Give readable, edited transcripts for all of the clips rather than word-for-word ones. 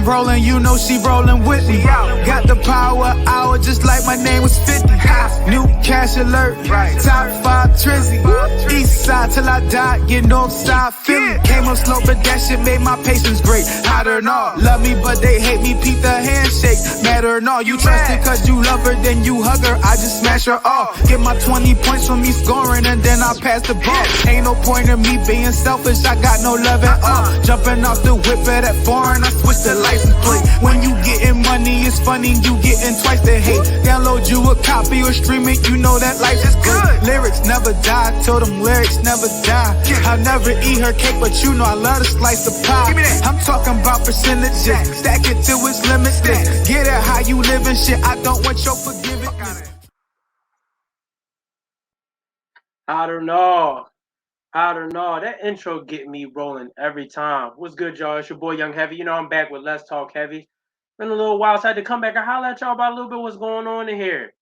I'm rolling, you know she rolling with me. Got the power hour just like my name was 50. New cash alert, top 5 trizzy. East side till I die, get north side Philly. Came up slow, but that shit made my patience great. Hotter than all, love me, but they hate me. Peep the handshake, matter or all. You trust it cause you love her, then you hug her. I just smash her off. Get my 20 points from me scoring, and then I pass the ball. Ain't no point in me being selfish, I got no love at all. Jumping off the whip of that foreign, I switch the license plate. When you getting money, it's funny, you getting twice the hate. Download you a copy or stream it, you know that life is good. Lyrics never die, told them lyrics never die. I'll never eat her cake, but you know I love to slice the pie. I'm talking about percentages, stack it till it's limitless. Get it how you living shit, I don't want your forgiveness. I don't know. That intro get me rolling every time. What's good, y'all? It's your boy Young Heavy. You know I'm back with Let's Talk Heavy. Been a little while, so I had to come back and holler at y'all about a little bit what's going on in here.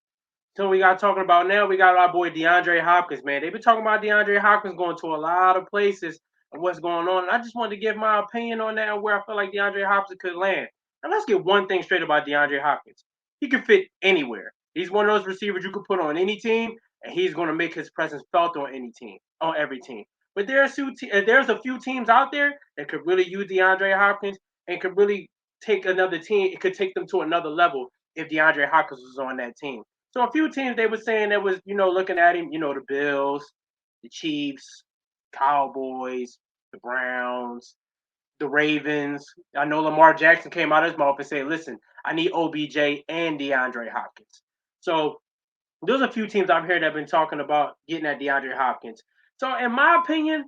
So we got talking about now, we got our boy DeAndre Hopkins, man. They've been talking about DeAndre Hopkins going to a lot of places and what's going on. And I just wanted to give my opinion on that and where I feel like DeAndre Hopkins could land. And let's get one thing straight about DeAndre Hopkins. He can fit anywhere. He's one of those receivers you could put on any team, and he's going to make his presence felt on any team, on every team. But there's a few teams out there that could really use DeAndre Hopkins and could really take another team. It could take them to another level if DeAndre Hopkins was on that team. So a few teams they were saying that was, looking at him, the Bills, the Chiefs, Cowboys, the Browns, the Ravens. I know Lamar Jackson came out of his mouth and said, listen, I need OBJ and DeAndre Hopkins. So there's a few teams out here that have been talking about getting at DeAndre Hopkins. So in my opinion,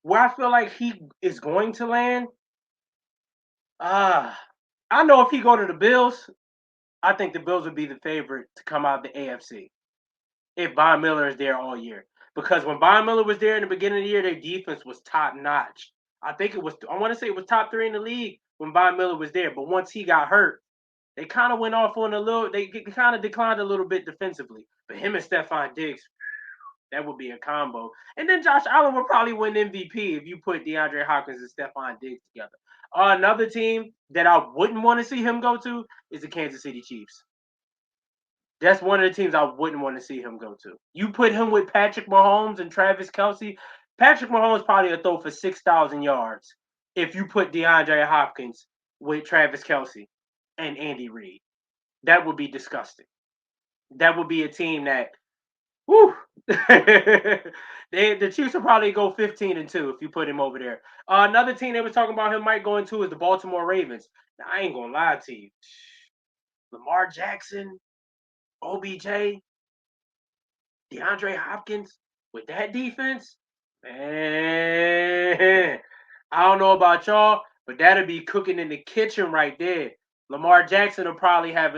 where I feel like he is going to land, I know if he go to the Bills, I think the Bills would be the favorite to come out of the AFC if Von Miller is there all year. Because when Von Miller was there in the beginning of the year, their defense was top notch. I want to say it was top 3 in the league when Von Miller was there. But once he got hurt, they kind of went off on they kind of declined a little bit defensively. But him and Stephon Diggs, that would be a combo. And then Josh Allen would probably win MVP if you put DeAndre Hopkins and Stephon Diggs together. Another team that I wouldn't want to see him go to is the Kansas City Chiefs. That's one of the teams I wouldn't want to see him go to. You put him with Patrick Mahomes and Travis Kelce. Patrick Mahomes probably would throw for 6,000 yards if you put DeAndre Hopkins with Travis Kelce and Andy Reid. That would be disgusting. That would be a team that, whew, the Chiefs will probably go 15-2 if you put him over there. Another team they were talking about him might go into is the Baltimore Ravens. Now, I ain't gonna lie to you. Lamar Jackson, OBJ, DeAndre Hopkins with that defense, man, I don't know about y'all, but that'll be cooking in the kitchen right there. Lamar Jackson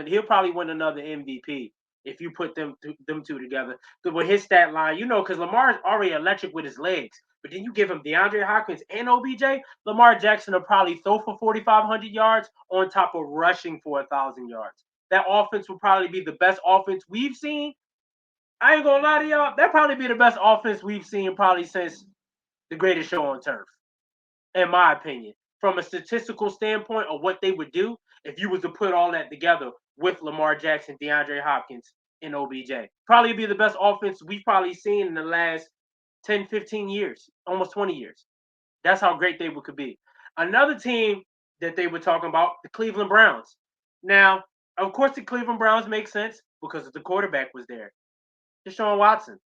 he'll probably win another MVP if you put them two together. Because with his stat line, because Lamar's already electric with his legs. But then you give him DeAndre Hopkins and OBJ, Lamar Jackson will probably throw for 4,500 yards on top of rushing for 1,000 yards. That offense will probably be the best offense we've seen. I ain't gonna lie to y'all, that'll probably be the best offense we've seen probably since The Greatest Show on Turf, in my opinion. From a statistical standpoint of what they would do if you was to put all that together with Lamar Jackson, DeAndre Hopkins, and OBJ. Probably be the best offense we've probably seen in the last 10, 15 years, almost 20 years. That's how great they could be. Another team that they were talking about, the Cleveland Browns. Now, of course, the Cleveland Browns make sense because the quarterback was there. Deshaun Watson.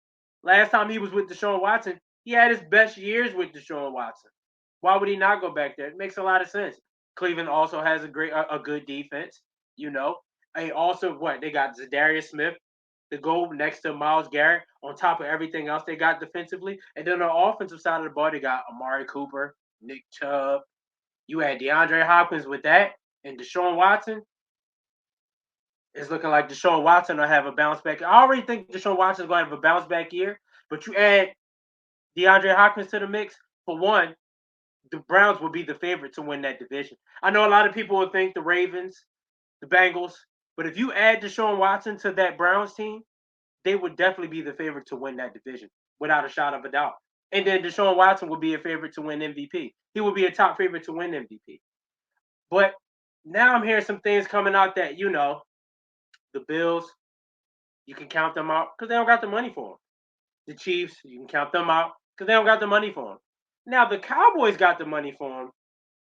Last time he was with Deshaun Watson, he had his best years with Deshaun Watson. Why would he not go back there? It makes a lot of sense. Cleveland also has a good defense, And also, they got Zadarius Smith to go next to Myles Garrett on top of everything else they got defensively. And then on the offensive side of the ball, they got Amari Cooper, Nick Chubb. You had DeAndre Hopkins with that and Deshaun Watson. It's looking like Deshaun Watson will have a bounce back. I already think Deshaun Watson is going to have a bounce back year, but you add DeAndre Hopkins to the mix, for one, the Browns will be the favorite to win that division. I know a lot of people will think the Ravens, the Bengals, but if you add Deshaun Watson to that Browns team, they would definitely be the favorite to win that division without a shot of a doubt. And then Deshaun Watson would be a favorite to win MVP. He would be a top favorite to win MVP. But Now I'm hearing some things coming out that, the Bills, you can count them out because they don't got the money for them. The Chiefs, you can count them out because they don't got the money for them. Now the Cowboys got the money for him,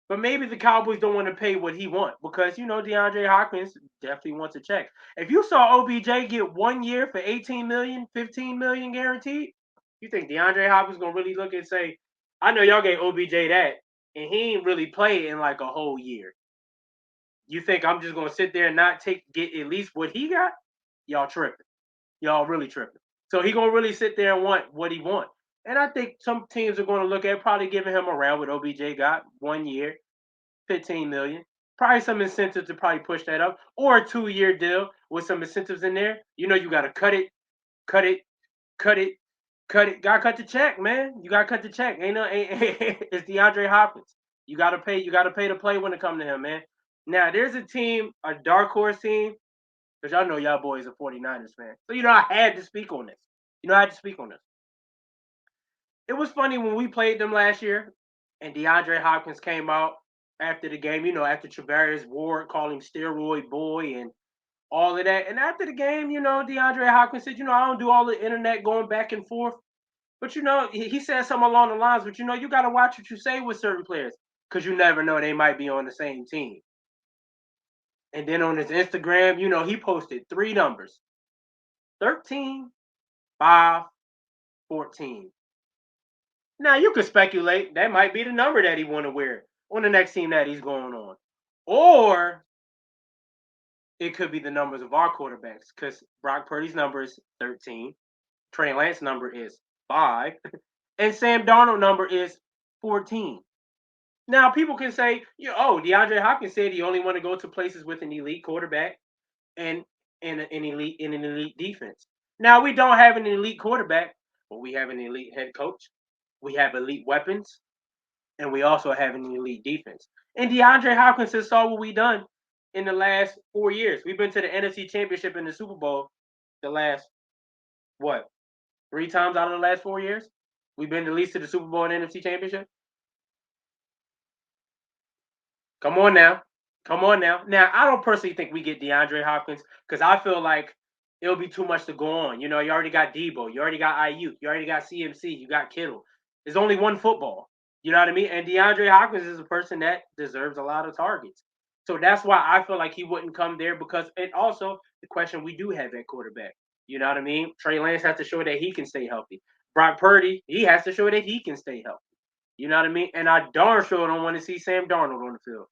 but maybe the Cowboys don't want to pay what he wants because DeAndre Hopkins definitely wants a check. If you saw OBJ get 1 year for 18 million, 15 million guaranteed, you think DeAndre Hopkins gonna really look and say, I know y'all gave OBJ that, and he ain't really played in like a whole year. You think I'm just gonna sit there and not get at least what he got? Y'all tripping. Y'all really tripping. So he gonna really sit there and want what he want. And I think some teams are gonna look at probably giving him around what OBJ got 1 year, 15 million. Probably some incentives to probably push that up, or a 2 year deal with some incentives in there. You gotta cut it, cut it, cut it, cut it. Gotta cut the check, man. You gotta cut the check. It's DeAndre Hopkins. You gotta pay to play when it comes to him, man. Now there's a team, a dark horse team, because y'all know y'all boys are 49ers fans. So I had to speak on this. I had to speak on this. It was funny when we played them last year, and DeAndre Hopkins came out after the game, after Travarius Ward called him steroid boy and all of that. And after the game, DeAndre Hopkins said, I don't do all the internet going back and forth. But, he said something along the lines, but, you got to watch what you say with certain players because you never know they might be on the same team. And then on his Instagram, he posted 3 numbers: 13, 5, 14. Now, you could speculate that might be the number that he want to wear on the next team that he's going on. Or it could be the numbers of our quarterbacks because Brock Purdy's number is 13. Trey Lance's number is 5. And Sam Darnold's number is 14. Now, people can say, DeAndre Hopkins said he only want to go to places with an elite quarterback and an elite defense. Now, we don't have an elite quarterback, but we have an elite head coach. We have elite weapons, and we also have an elite defense. And DeAndre Hopkins has saw what we done in the last 4 years. We've been to the NFC Championship and the Super Bowl the last, 3 times out of the last 4 years? We've been at least to the Super Bowl and NFC Championship? Come on now. Now, I don't personally think we get DeAndre Hopkins because I feel like it'll be too much to go on. You already got Debo. You already got Ayuk. You already got CMC. You got Kittle. There's only one football. You know what I mean? And DeAndre Hopkins is a person that deserves a lot of targets. So that's why I feel like he wouldn't come there because – and also the question we do have at quarterback. You know what I mean? Trey Lance has to show that he can stay healthy. Brock Purdy, he has to show that he can stay healthy. You know what I mean? And I darn sure don't want to see Sam Darnold on the field.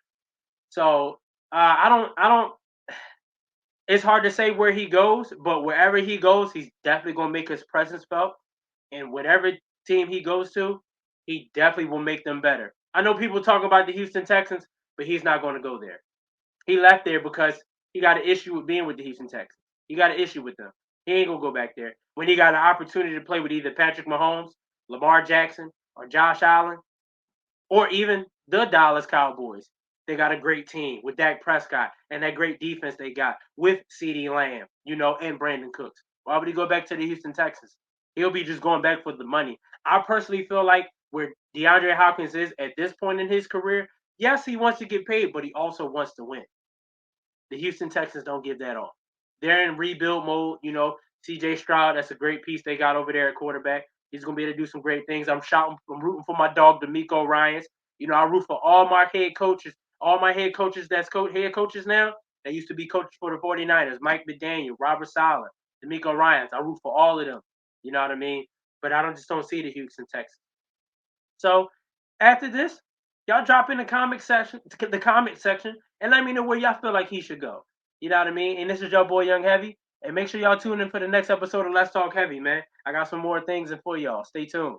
So I don't. It's hard to say where he goes, but wherever he goes, he's definitely gonna make his presence felt. And whatever team he goes to, he definitely will make them better. I know people talk about the Houston Texans, but he's not going to go there. He left there because he got an issue with being with the Houston Texans. He got an issue with them. He ain't gonna go back there when he got an opportunity to play with either Patrick Mahomes, Lamar Jackson, or Josh Allen, or even the Dallas Cowboys. They got a great team with Dak Prescott and that great defense they got with CeeDee Lamb, and Brandon Cooks. Why would he go back to the Houston Texans? He'll be just going back for the money. I personally feel like where DeAndre Hopkins is at this point in his career, yes, he wants to get paid, but he also wants to win. The Houston Texans don't give that off. They're in rebuild mode. CJ Stroud, that's a great piece they got over there at quarterback. He's going to be able to do some great things. I'm rooting for my dog, D'Amico Ryans. I root for all my head coaches that's head coaches now. They used to be coaches for the 49ers. Mike McDaniel, Robert Saleh, D'Amico Ryans. I root for all of them. You know what I mean? But I just don't see the Houston Texans. So after this, y'all drop in the comment section, and let me know where y'all feel like he should go. You know what I mean? And this is your boy Young Heavy. And make sure y'all tune in for the next episode of Let's Talk Heavy, man. I got some more things for y'all. Stay tuned.